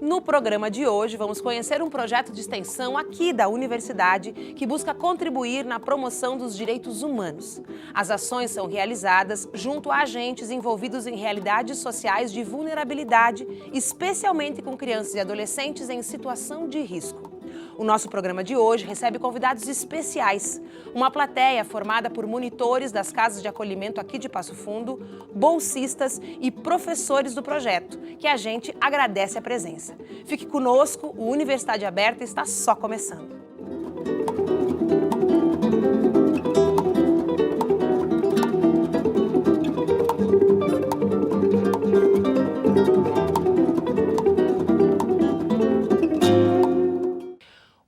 No programa de hoje, vamos conhecer um projeto de extensão aqui da universidade que busca contribuir na promoção dos direitos humanos. As ações são realizadas junto a agentes envolvidos em realidades sociais de vulnerabilidade, especialmente com crianças e adolescentes em situação de risco. O nosso programa de hoje recebe convidados especiais, uma plateia formada por monitores das casas de acolhimento aqui de Passo Fundo, bolsistas e professores do projeto, que a gente agradece a presença. Fique conosco, o Universidade Aberta está só começando.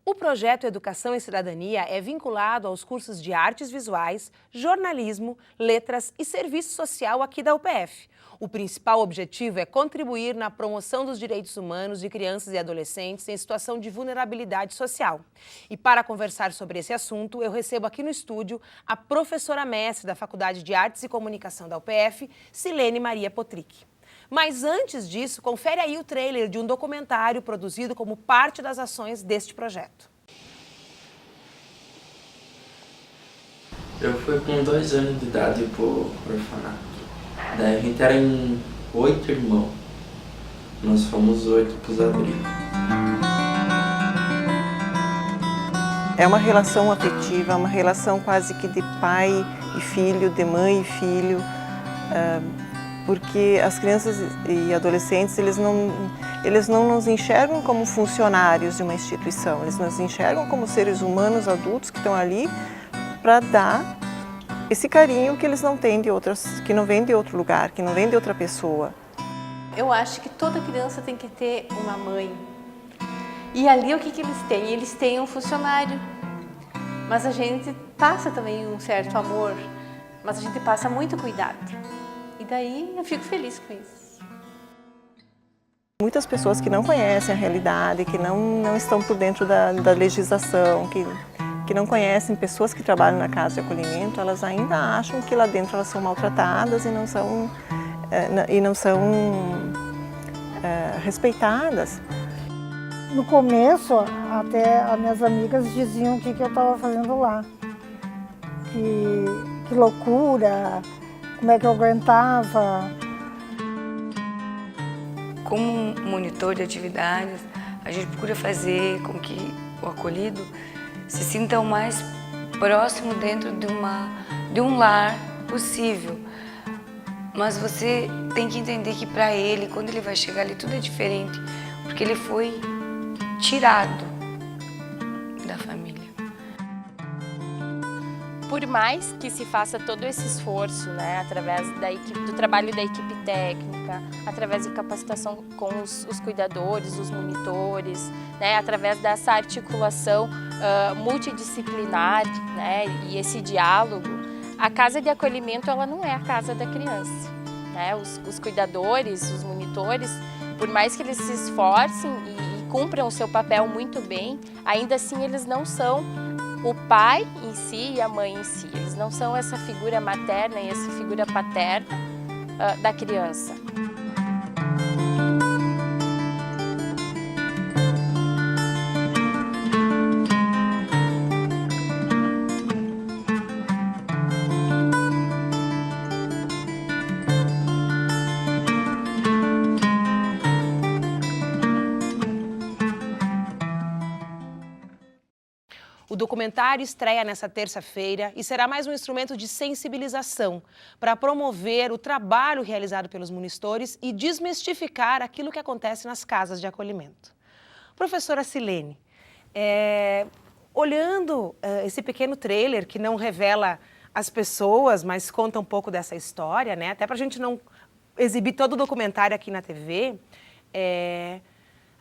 O projeto Educação e Cidadania é vinculado aos cursos de Artes Visuais, Jornalismo, Letras e Serviço Social aqui da UPF. O principal objetivo é contribuir na promoção dos direitos humanos de crianças e adolescentes em situação de vulnerabilidade social. E para conversar sobre esse assunto, eu recebo aqui no estúdio a professora mestre da Faculdade de Artes e Comunicação da UPF, Silene Maria Potrick. Mas antes disso, confere aí o trailer de um documentário produzido como parte das ações deste projeto. Eu fui com 2 anos de idade pro orfanato. Daí a gente era em 8 irmãos. Nós fomos 8 pros abrigos. É uma relação afetiva, uma relação quase que de pai e filho, de mãe e filho. Porque as crianças e adolescentes, eles não nos enxergam como funcionários de uma instituição, eles nos enxergam como seres humanos adultos que estão ali para dar esse carinho que eles não têm de outras, que não vem de outro lugar, que não vem de outra pessoa. Eu acho que toda criança tem que ter uma mãe. E ali o que eles têm? Eles têm um funcionário, mas a gente passa também um certo amor, mas a gente passa muito cuidado. E daí eu fico feliz com isso. Muitas pessoas que não conhecem a realidade, que não estão por dentro da legislação, que não conhecem pessoas que trabalham na casa de acolhimento, elas ainda acham que lá dentro elas são maltratadas e não são respeitadas. No começo, até as minhas amigas diziam o que eu estava fazendo lá. Que loucura! Como é que eu aguentava? Como monitor de atividades, a gente procura fazer com que o acolhido se sinta o mais próximo dentro de um lar possível. Mas você tem que entender que para ele, quando ele vai chegar ali, tudo é diferente, porque ele foi tirado da família. Por mais que se faça todo esse esforço, né, através do trabalho da equipe técnica, através de capacitação com os cuidadores, os monitores, né, através dessa articulação multidisciplinar, né, e esse diálogo, a casa de acolhimento ela não é a casa da criança. Né? Os cuidadores, os monitores, por mais que eles se esforcem e cumpram o seu papel muito bem, ainda assim eles não são o pai em si e a mãe em si. Eles não são essa figura materna e essa figura paterna da criança. O documentário estreia nesta terça-feira e será mais um instrumento de sensibilização para promover o trabalho realizado pelos monitores e desmistificar aquilo que acontece nas casas de acolhimento. Professora Silene, olhando esse pequeno trailer que não revela as pessoas, mas conta um pouco dessa história, né? Até para a gente não exibir todo o documentário aqui na TV,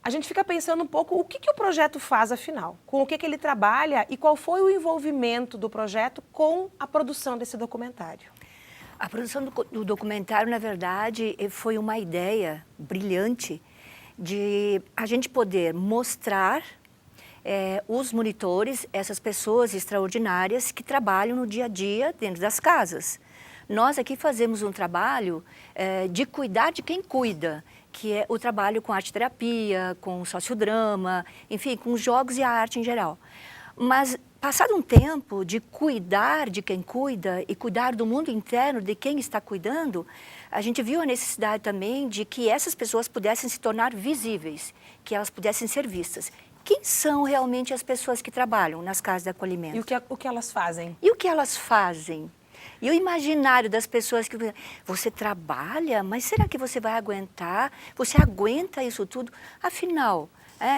a gente fica pensando um pouco o que o projeto faz, afinal, com o que ele trabalha e qual foi o envolvimento do projeto com a produção desse documentário. A produção do documentário, na verdade, foi uma ideia brilhante de a gente poder mostrar os monitores, essas pessoas extraordinárias que trabalham no dia a dia dentro das casas. Nós aqui fazemos um trabalho de cuidar de quem cuida. que é o trabalho com arte-terapia, com sociodrama, enfim, com os jogos e a arte em geral. Mas, passado um tempo de cuidar de quem cuida e cuidar do mundo interno de quem está cuidando, a gente viu a necessidade também de que essas pessoas pudessem se tornar visíveis, que elas pudessem ser vistas. Quem são realmente as pessoas que trabalham nas casas de acolhimento? E o que elas fazem? E o que elas fazem? E o imaginário das pessoas que... Você trabalha, mas será que você vai aguentar? Você aguenta isso tudo? Afinal,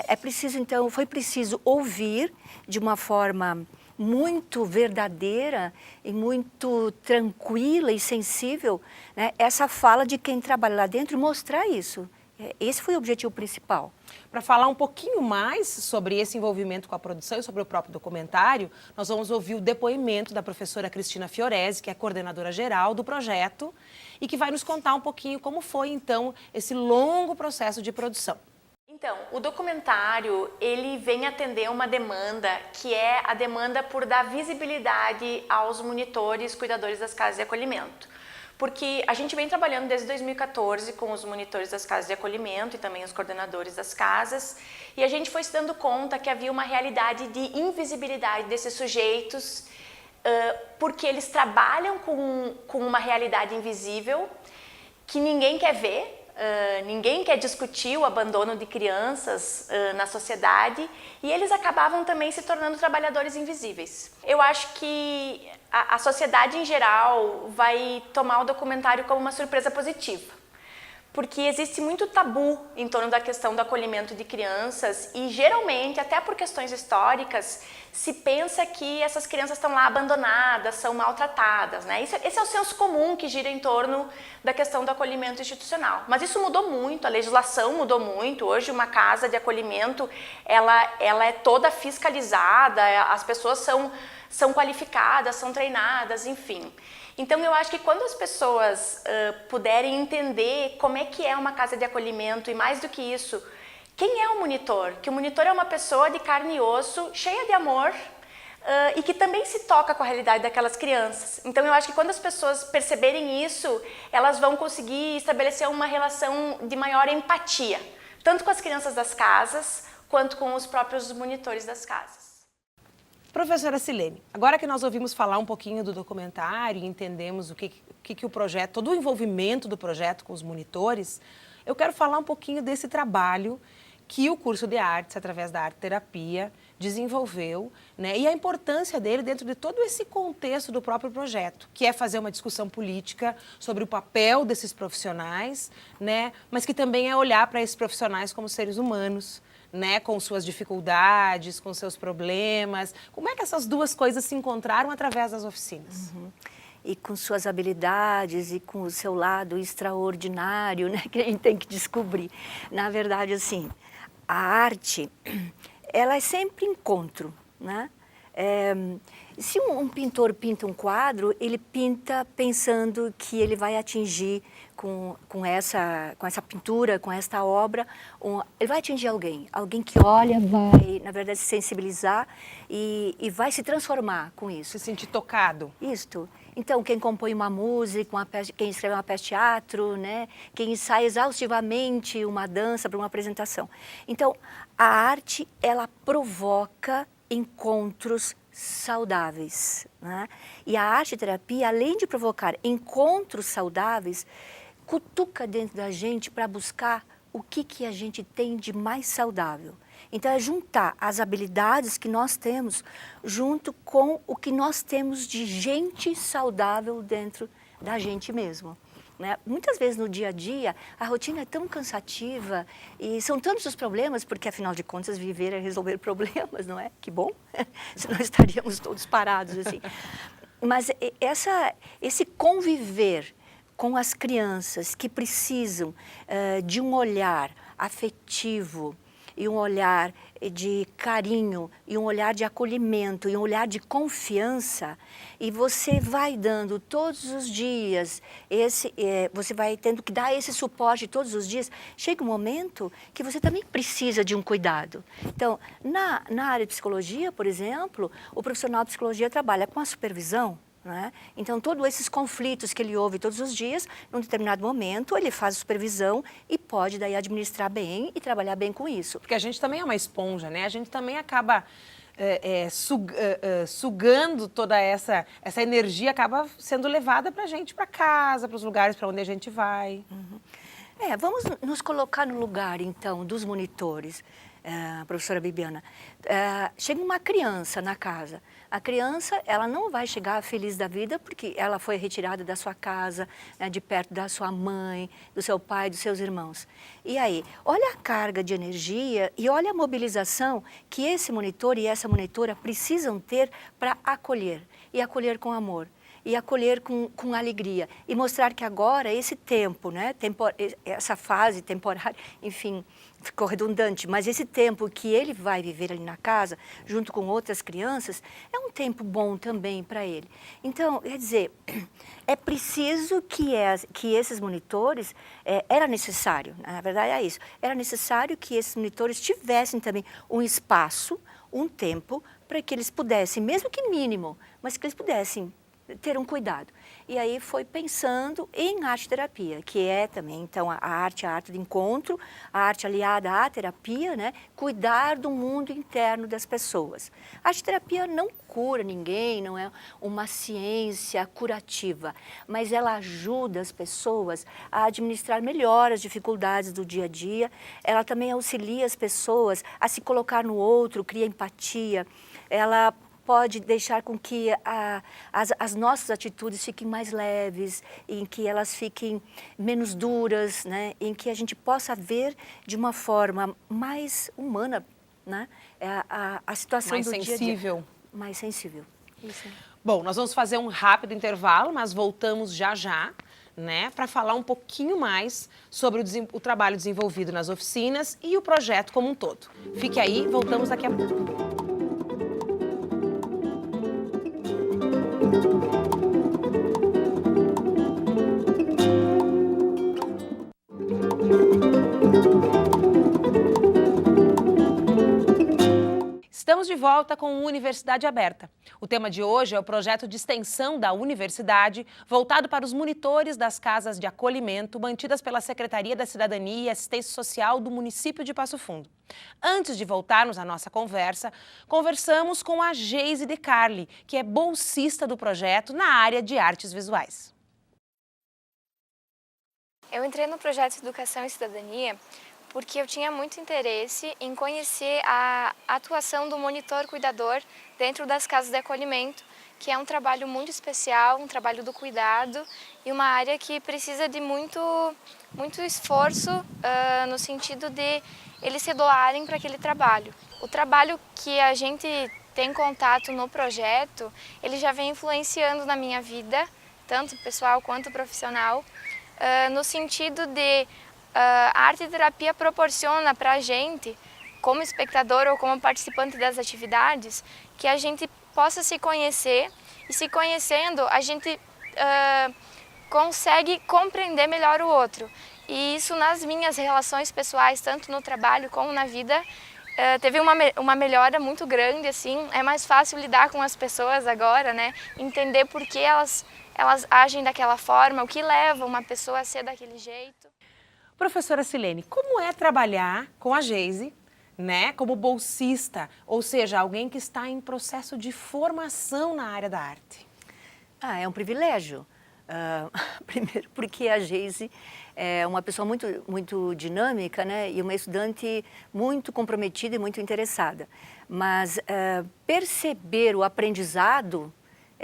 é preciso, então, foi preciso ouvir de uma forma muito verdadeira e muito tranquila e sensível, né, essa fala de quem trabalha lá dentro e mostrar isso. Esse foi o objetivo principal. Para falar um pouquinho mais sobre esse envolvimento com a produção e sobre o próprio documentário, nós vamos ouvir o depoimento da professora Cristina Fiorese, que é coordenadora geral do projeto, e que vai nos contar um pouquinho como foi, então, esse longo processo de produção. Então, o documentário, ele vem atender uma demanda, que é a demanda por dar visibilidade aos monitores, cuidadores das casas de acolhimento. Porque a gente vem trabalhando desde 2014 com os monitores das casas de acolhimento e também os coordenadores das casas, e a gente foi se dando conta que havia uma realidade de invisibilidade desses sujeitos, porque eles trabalham com uma realidade invisível que ninguém quer ver. Ninguém quer discutir o abandono de crianças na sociedade, e eles acabavam também se tornando trabalhadores invisíveis. Eu acho que a sociedade em geral vai tomar o documentário como uma surpresa positiva, porque existe muito tabu em torno da questão do acolhimento de crianças e geralmente, até por questões históricas, se pensa que essas crianças estão lá abandonadas, são maltratadas, né? Esse é o senso comum que gira em torno da questão do acolhimento institucional. Mas isso mudou muito, a legislação mudou muito. Hoje uma casa de acolhimento, ela é toda fiscalizada, as pessoas são qualificadas, são treinadas, enfim. Então, eu acho que quando as pessoas puderem entender como é que é uma casa de acolhimento e, mais do que isso, quem é o monitor? Que o monitor é uma pessoa de carne e osso, cheia de amor e que também se toca com a realidade daquelas crianças. Então, eu acho que quando as pessoas perceberem isso, elas vão conseguir estabelecer uma relação de maior empatia, tanto com as crianças das casas, quanto com os próprios monitores das casas. Professora Silene, agora que nós ouvimos falar um pouquinho do documentário e entendemos o que o projeto, todo o envolvimento do projeto com os monitores, eu quero falar um pouquinho desse trabalho que o curso de artes, através da arte-terapia, desenvolveu, né? E a importância dele dentro de todo esse contexto do próprio projeto, que é fazer uma discussão política sobre o papel desses profissionais, né? Mas que também é olhar para esses profissionais como seres humanos, né, com suas dificuldades, com seus problemas. Como é que essas duas coisas se encontraram através das oficinas? Uhum. E com suas habilidades e com o seu lado extraordinário, né, que a gente tem que descobrir. Na verdade, assim, a arte, ela é sempre encontro, né? Se um pintor pinta um quadro, ele pinta pensando que ele vai atingir com essa pintura, com esta obra, ele vai atingir alguém que olha, vai, na verdade, se sensibilizar e vai se transformar com isso. Se sentir tocado. Isto. Então, quem compõe uma música, quem escreve uma peça de teatro, né? Quem ensaia exaustivamente uma dança para uma apresentação. Então, a arte, ela provoca encontros saudáveis, né? E a arte-terapia, além de provocar encontros saudáveis, cutuca dentro da gente para buscar o que a gente tem de mais saudável. Então, é juntar as habilidades que nós temos junto com o que nós temos de gente saudável dentro da gente mesmo. Né? Muitas vezes no dia a dia, a rotina é tão cansativa e são tantos os problemas, porque afinal de contas viver é resolver problemas, não é? Que bom, senão estaríamos todos parados assim. Mas esse conviver com as crianças que precisam de um olhar afetivo e um olhar de carinho, e um olhar de acolhimento, e um olhar de confiança, e você vai dando todos os dias, você vai tendo que dar esse suporte todos os dias, chega um momento que você também precisa de um cuidado. Então, na área de psicologia, por exemplo, o profissional de psicologia trabalha com a supervisão, né? Então, todos esses conflitos que ele ouve todos os dias, num determinado momento, ele faz a supervisão e pode daí administrar bem e trabalhar bem com isso. Porque a gente também é uma esponja, né? A gente também acaba sugando toda essa energia, acaba sendo levada para a gente, para casa, para os lugares para onde a gente vai. Vamos nos colocar no lugar, então, dos monitores, professora Bibiana. Chega uma criança na casa. A criança, ela não vai chegar feliz da vida porque ela foi retirada da sua casa, né, de perto da sua mãe, do seu pai, dos seus irmãos. E aí, olha a carga de energia e olha a mobilização que esse monitor e essa monitora precisam ter para acolher, e acolher com amor. E acolher com alegria. E mostrar que agora, esse tempo, né, essa fase temporária, enfim, ficou redundante, mas esse tempo que ele vai viver ali na casa, junto com outras crianças, é um tempo bom também para ele. Então, quer dizer, é preciso que esses monitores, era necessário, na verdade é isso, era necessário que esses monitores tivessem também um espaço, um tempo, para que eles pudessem, mesmo que mínimo, mas que eles pudessem ter um cuidado. E aí foi pensando em arte-terapia, que é também, então, a arte do encontro, a arte aliada à terapia, né? Cuidar do mundo interno das pessoas. A arte-terapia não cura ninguém, não é uma ciência curativa, mas ela ajuda as pessoas a administrar melhor as dificuldades do dia a dia, ela também auxilia as pessoas a se colocar no outro, cria empatia, ela pode deixar com que as nossas atitudes fiquem mais leves, em que elas fiquem menos duras, né? Em que a gente possa ver de uma forma mais humana, né? A situação mais do dia a dia. Mais sensível. Isso. Bom, nós vamos fazer um rápido intervalo, mas voltamos já já, né, para falar um pouquinho mais sobre o trabalho desenvolvido nas oficinas e o projeto como um todo. Fique aí, voltamos daqui a pouco. Estamos de volta com o Universidade Aberta. O tema de hoje é o projeto de extensão da universidade voltado para os monitores das casas de acolhimento mantidas pela Secretaria da Cidadania e Assistência Social do município de Passo Fundo. Antes de voltarmos à nossa conversa, conversamos com a Geise de Carli, que é bolsista do projeto na área de artes visuais. Eu entrei no projeto Educação e Cidadania porque eu tinha muito interesse em conhecer a atuação do monitor cuidador dentro das casas de acolhimento, que é um trabalho muito especial, um trabalho do cuidado e uma área que precisa de muito esforço no sentido de eles se doarem para aquele trabalho. O trabalho que a gente tem contato no projeto, ele já vem influenciando na minha vida, tanto pessoal quanto profissional, no sentido de a arte-terapia proporciona para a gente, como espectador ou como participante das atividades, que a gente possa se conhecer e, se conhecendo, a gente consegue compreender melhor o outro. E isso nas minhas relações pessoais, tanto no trabalho como na vida, teve uma melhora muito grande, assim. É mais fácil lidar com as pessoas agora, né? Entender por que elas agem daquela forma, o que leva uma pessoa a ser daquele jeito. Professora Silene, como é trabalhar com a Geise, né, como bolsista, ou seja, alguém que está em processo de formação na área da arte? É um privilégio. Primeiro porque a Geise é uma pessoa muito dinâmica, né, e uma estudante muito comprometida e muito interessada. Mas perceber o aprendizado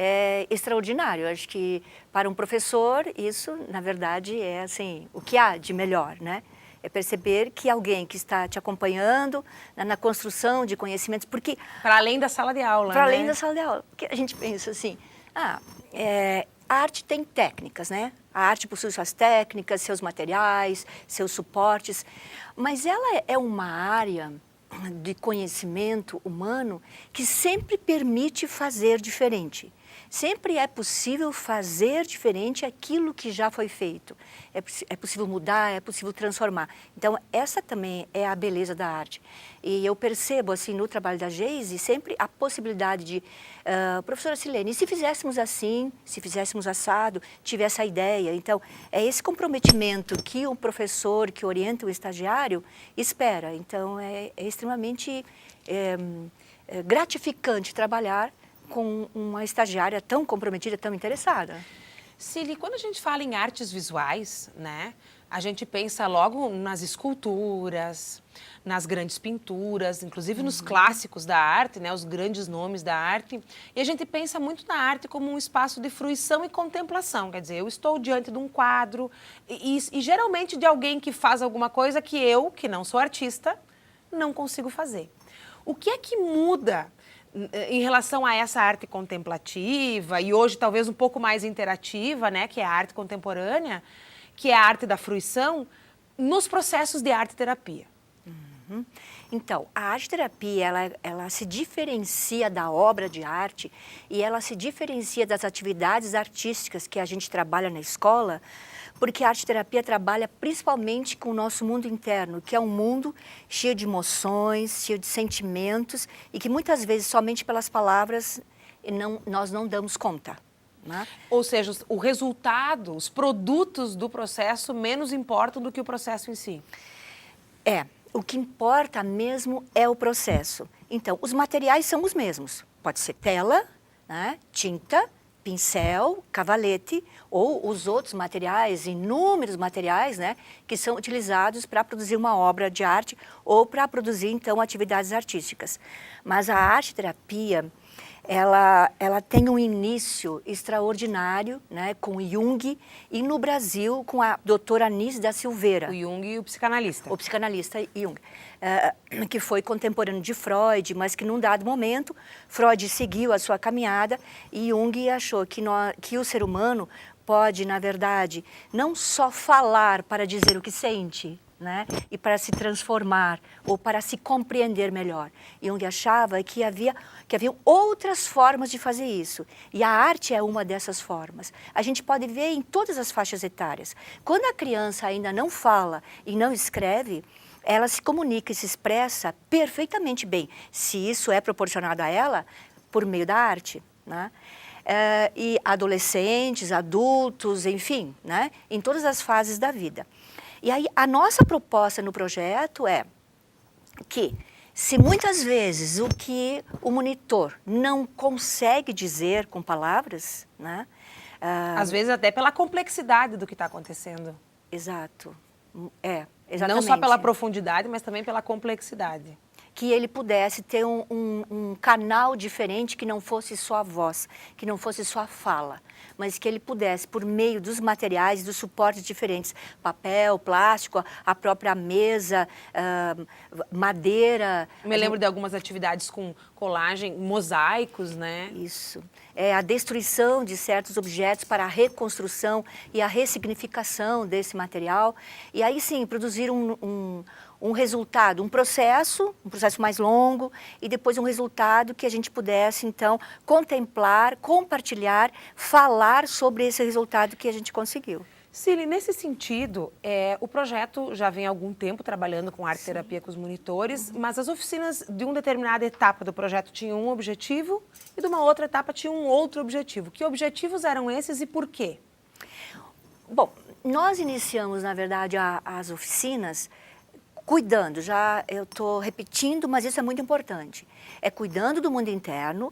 é extraordinário. Eu acho que para um professor isso, na verdade, é assim, o que há de melhor, né? É perceber que alguém que está te acompanhando na construção de conhecimentos, porque... Para além da sala de aula, Para né? além da sala de aula. Porque a gente pensa assim, a arte tem técnicas, né? A arte possui suas técnicas, seus materiais, seus suportes, mas ela é uma área de conhecimento humano que sempre permite fazer diferente. Sempre é possível fazer diferente aquilo que já foi feito. É possível mudar, é possível transformar. Então, essa também é a beleza da arte. E eu percebo, assim, no trabalho da Geise, sempre a possibilidade de, professora Silene, se fizéssemos assim, se fizéssemos assado, tivesse a ideia. Então, é esse comprometimento que um professor que orienta o estagiário espera. Então, é extremamente gratificante trabalhar com uma estagiária tão comprometida, tão interessada. Cili, quando a gente fala em artes visuais, né, a gente pensa logo nas esculturas, nas grandes pinturas, inclusive nos clássicos da arte, né, os grandes nomes da arte. E a gente pensa muito na arte como um espaço de fruição e contemplação. Quer dizer, eu estou diante de um quadro e geralmente de alguém que faz alguma coisa que eu, que não sou artista, não consigo fazer. O que é que muda em relação a essa arte contemplativa e hoje talvez um pouco mais interativa, né, que é a arte contemporânea, que é a arte da fruição, nos processos de arte-terapia? Então, a arte-terapia, ela se diferencia da obra de arte e ela se diferencia das atividades artísticas que a gente trabalha na escola, porque a arte-terapia trabalha principalmente com o nosso mundo interno, que é um mundo cheio de emoções, cheio de sentimentos e que muitas vezes somente pelas palavras nós não damos conta. Né? Ou seja, o resultado, os produtos do processo menos importam do que o processo em si. O que importa mesmo é o processo. Então, os materiais são os mesmos. Pode ser tela, né, tinta, pincel, cavalete ou os outros materiais, inúmeros materiais, né, que são utilizados para produzir uma obra de arte ou para produzir, então, atividades artísticas. Mas a arte-terapia, ela tem um início extraordinário, né, com Jung e no Brasil com a doutora Anísio da Silveira. O Jung e o psicanalista. O psicanalista Jung, que foi contemporâneo de Freud, mas que num dado momento Freud seguiu a sua caminhada e Jung achou que o ser humano pode, na verdade, não só falar para dizer o que sente, né? E para se transformar ou para se compreender melhor. Jung achava que havia outras formas de fazer isso. E a arte é uma dessas formas. A gente pode ver em todas as faixas etárias. Quando a criança ainda não fala e não escreve, ela se comunica e se expressa perfeitamente bem, se isso é proporcionado a ela por meio da arte, né? E adolescentes, adultos, enfim, né? Em todas as fases da vida. E aí, a nossa proposta no projeto é que, se muitas vezes o que o monitor não consegue dizer com palavras, né? Às vezes até pela complexidade do que está acontecendo. Exato. Exatamente. Não só pela profundidade, mas também pela complexidade. Que ele pudesse ter um canal diferente que não fosse só a voz, que não fosse só a fala, mas que ele pudesse, por meio dos materiais, dos suportes diferentes, papel, plástico, a própria mesa, madeira. Me lembro de algumas atividades com colagem, mosaicos, né? Isso. A destruição de certos objetos para a reconstrução e a ressignificação desse material. E aí sim, produzir um resultado, um processo mais longo e depois um resultado que a gente pudesse, então, contemplar, compartilhar, falar sobre esse resultado que a gente conseguiu. Cili, nesse sentido, o projeto já vem há algum tempo trabalhando com arte-terapia com os monitores, mas as oficinas de uma determinada etapa do projeto tinham um objetivo e de uma outra etapa tinham um outro objetivo. Que objetivos eram esses e por quê? Bom, nós iniciamos, na verdade, as oficinas cuidando, já eu estou repetindo, mas isso é muito importante. Cuidando do mundo interno,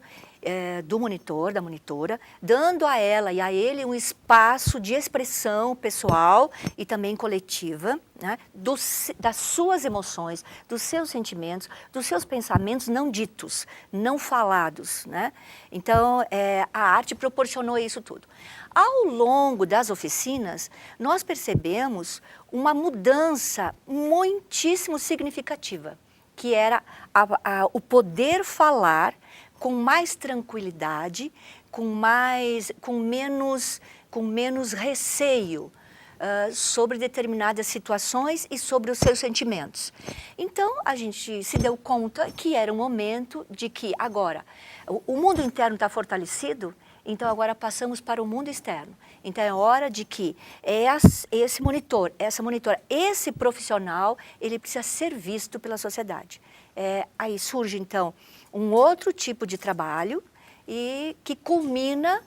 do monitor, da monitora, dando a ela e a ele um espaço de expressão pessoal e também coletiva, né, das suas emoções, dos seus sentimentos, dos seus pensamentos não ditos, não falados, né? Então, a arte proporcionou isso tudo. Ao longo das oficinas, nós percebemos uma mudança muitíssimo significativa, que era o poder falar com mais tranquilidade, com menos receio sobre determinadas situações e sobre os seus sentimentos. Então, a gente se deu conta que era um momento de que agora o mundo interno está fortalecido, Então agora passamos para o mundo externo. Então é hora de que esse monitor, essa monitora, esse profissional, ele precisa ser visto pela sociedade. Aí surge então um outro tipo de trabalho e que culmina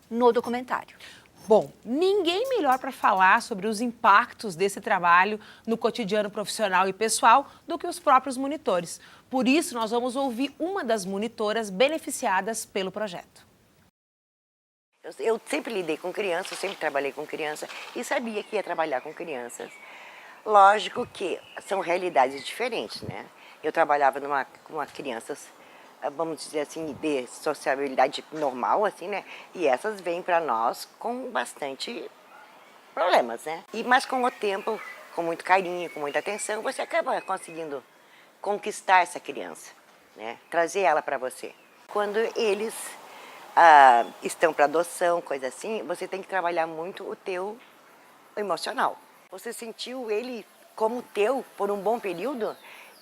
no documentário. Bom, ninguém melhor para falar sobre os impactos desse trabalho no cotidiano profissional e pessoal do que os próprios monitores. Por isso, nós vamos ouvir uma das monitoras beneficiadas pelo projeto. Eu sempre lidei com crianças, sempre trabalhei com criança e sabia que ia trabalhar com crianças. Lógico que são realidades diferentes, né? Eu trabalhava com uma crianças, vamos dizer assim, de sociabilidade normal, assim, né? E essas vêm para nós com bastante problemas, né? Mas com o tempo, com muito carinho, com muita atenção, você acaba conseguindo conquistar essa criança, né? Trazer ela para você. Quando eles estão para adoção, coisa assim, você tem que trabalhar muito o teu emocional. Você sentiu ele como teu por um bom período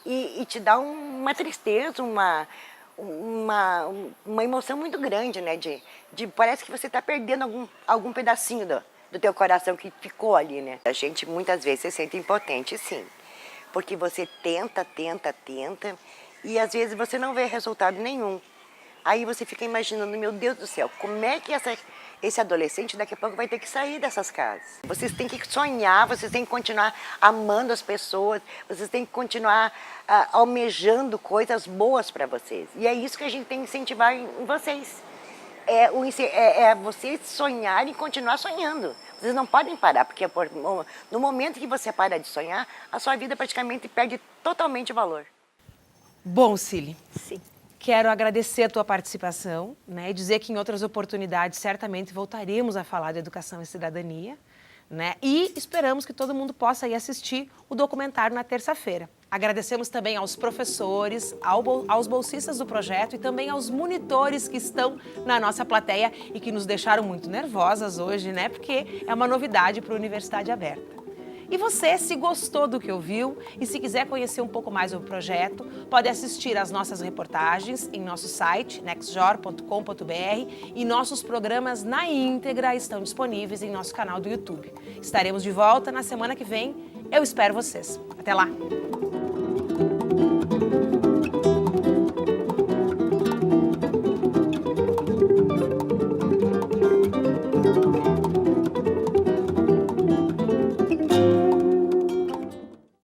e te dá uma tristeza, uma emoção muito grande, né? Parece que você está perdendo algum pedacinho do teu coração que ficou ali, né? A gente muitas vezes se sente impotente, sim, porque você tenta e às vezes você não vê resultado nenhum. Aí você fica imaginando, meu Deus do céu, como é que esse adolescente daqui a pouco vai ter que sair dessas casas? Vocês têm que sonhar, vocês têm que continuar amando as pessoas, vocês têm que continuar almejando coisas boas para vocês. E é isso que a gente tem que incentivar em vocês. É vocês sonharem e continuar sonhando. Vocês não podem parar, porque no momento que você para de sonhar, a sua vida praticamente perde totalmente o valor. Bom, Cíli. Sim. Quero agradecer a tua participação, né, e dizer que em outras oportunidades certamente voltaremos a falar de educação e cidadania, né, e esperamos que todo mundo possa ir assistir o documentário na terça-feira. Agradecemos também aos professores, aos bolsistas do projeto e também aos monitores que estão na nossa plateia e que nos deixaram muito nervosas hoje, né, porque é uma novidade para a Universidade Aberta. E você, se gostou do que ouviu e se quiser conhecer um pouco mais do projeto, pode assistir às nossas reportagens em nosso site, nextjor.com.br, e nossos programas na íntegra estão disponíveis em nosso canal do YouTube. Estaremos de volta na semana que vem. Eu espero vocês. Até lá!